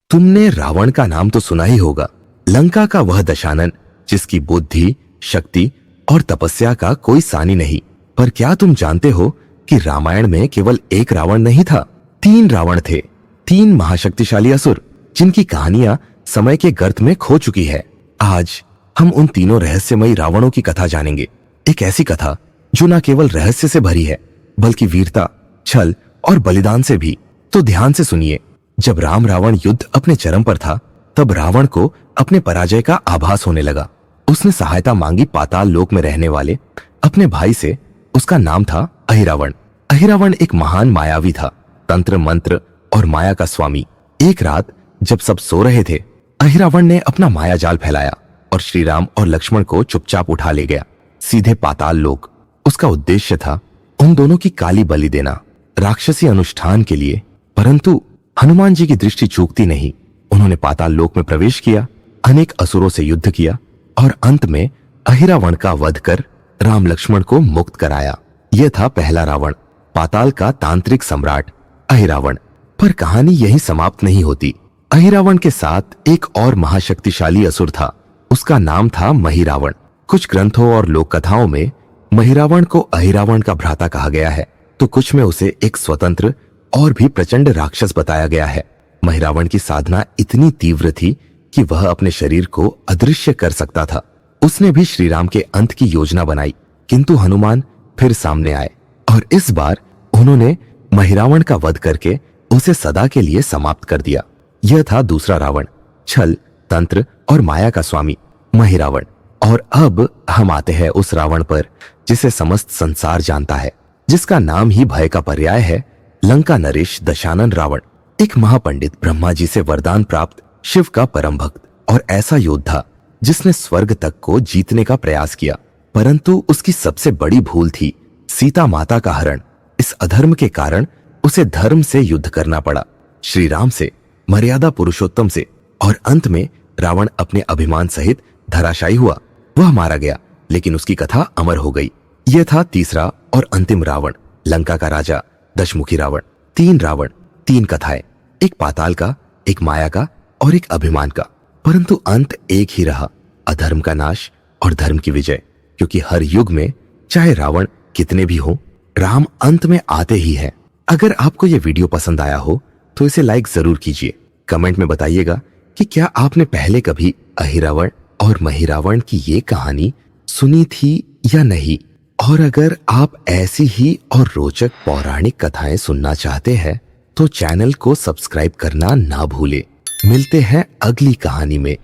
तुमने रावण का नाम तो सुना ही होगा, लंका का वह दशानन जिसकी बुद्धि, शक्ति और तपस्या का कोई सानी नहीं। पर क्या तुम जानते हो कि रामायण में केवल एक रावण नहीं था, 3 रावण थे, 3 महाशक्तिशाली असुर जिनकी कहानियां समय के गर्त में खो चुकी है। आज हम उन तीनों रहस्यमयी रावणों की कथा जानेंगे। एक ऐसी कथा जो न केवल रहस्य से भरी है बल्कि वीरता, छल और बलिदान से भी। तो ध्यान से सुनिए। जब राम रावण युद्ध अपने चरम पर था, तब रावण को अपने पराजय का आभास होने लगा। उसने सहायता मांगी पाताल लोक में रहने वाले अपने भाई से। उसका नाम था अहिरावण। अहिरावण एक महान मायावी था, तंत्र मंत्र और माया का स्वामी। एक रात जब सब सो रहे थे, अहिरावण ने अपना माया जाल फैलाया और श्री राम और लक्ष्मण को चुपचाप उठा ले गया सीधे पाताल लोक। उसका उद्देश्य था उन दोनों की काली बलि देना, राक्षसी अनुष्ठान के लिए। परंतु हनुमान जी की दृष्टि चूकती नहीं। उन्होंने पाताल लोक में प्रवेश किया, अनेक असुरों से युद्ध किया और अंत में अहिरावण का वध कर राम लक्ष्मण को मुक्त कराया। यह था पहला रावण, पाताल का तांत्रिक सम्राट अहिरावण। पर कहानी यहीं समाप्त नहीं होती। अहिरावण के साथ एक और महाशक्तिशाली असुर था। उसका नाम था महिरावण। कुछ ग्रंथों और लोक कथाओं में महिरावण को अहिरावण का भ्राता कहा गया है, तो कुछ में उसे एक स्वतंत्र और भी प्रचंड राक्षस बताया गया है। महिरावण की साधना इतनी तीव्र थी कि वह अपने शरीर को अदृश्य कर सकता था। उसने भी श्री राम के अंत की योजना बनाई, किंतु हनुमान फिर सामने आए और इस बार उन्होंने महिरावण का वध करके उसे सदा के लिए समाप्त कर दिया। यह था दूसरा रावण, छल, तंत्र और माया का स्वामी महिरावण। और अब हम आते हैं उस रावण पर जिसे समस्त संसार जानता है, जिसका नाम ही भय का पर्याय है, लंका नरेश दशानन रावण। एक महापंडित, ब्रह्मा जी से वरदान प्राप्त, शिव का परम भक्त और ऐसा योद्धा जिसने स्वर्ग तक को जीतने का प्रयास किया। परंतु उसकी सबसे बड़ी भूल थी सीता माता का हरण। इस अधर्म के कारण उसे धर्म से युद्ध करना पड़ा, श्री राम से, मर्यादा पुरुषोत्तम से, और अंत में रावण अपने अभिमान सहित धराशायी हुआ। वह मारा गया, लेकिन उसकी कथा अमर हो गई। यह था तीसरा और अंतिम रावण, लंका का राजा दशमुखी रावण। 3 रावण, 3 कथाएं, एक पाताल का, एक माया का और एक अभिमान का। परंतु अंत एक ही रहा, अधर्म का नाश और धर्म की विजय। क्योंकि हर युग में चाहे रावण कितने भी हो, राम अंत में आते ही हैं। अगर आपको यह वीडियो पसंद आया हो तो इसे लाइक जरूर कीजिए। कमेंट में बताइएगा कि क्या आपने पहले कभी अहिरावण और महिरावण की ये कहानी सुनी थी या नहीं। और अगर आप ऐसी ही और रोचक पौराणिक कथाएं सुनना चाहते हैं तो चैनल को सब्सक्राइब करना ना भूलें। मिलते हैं अगली कहानी में।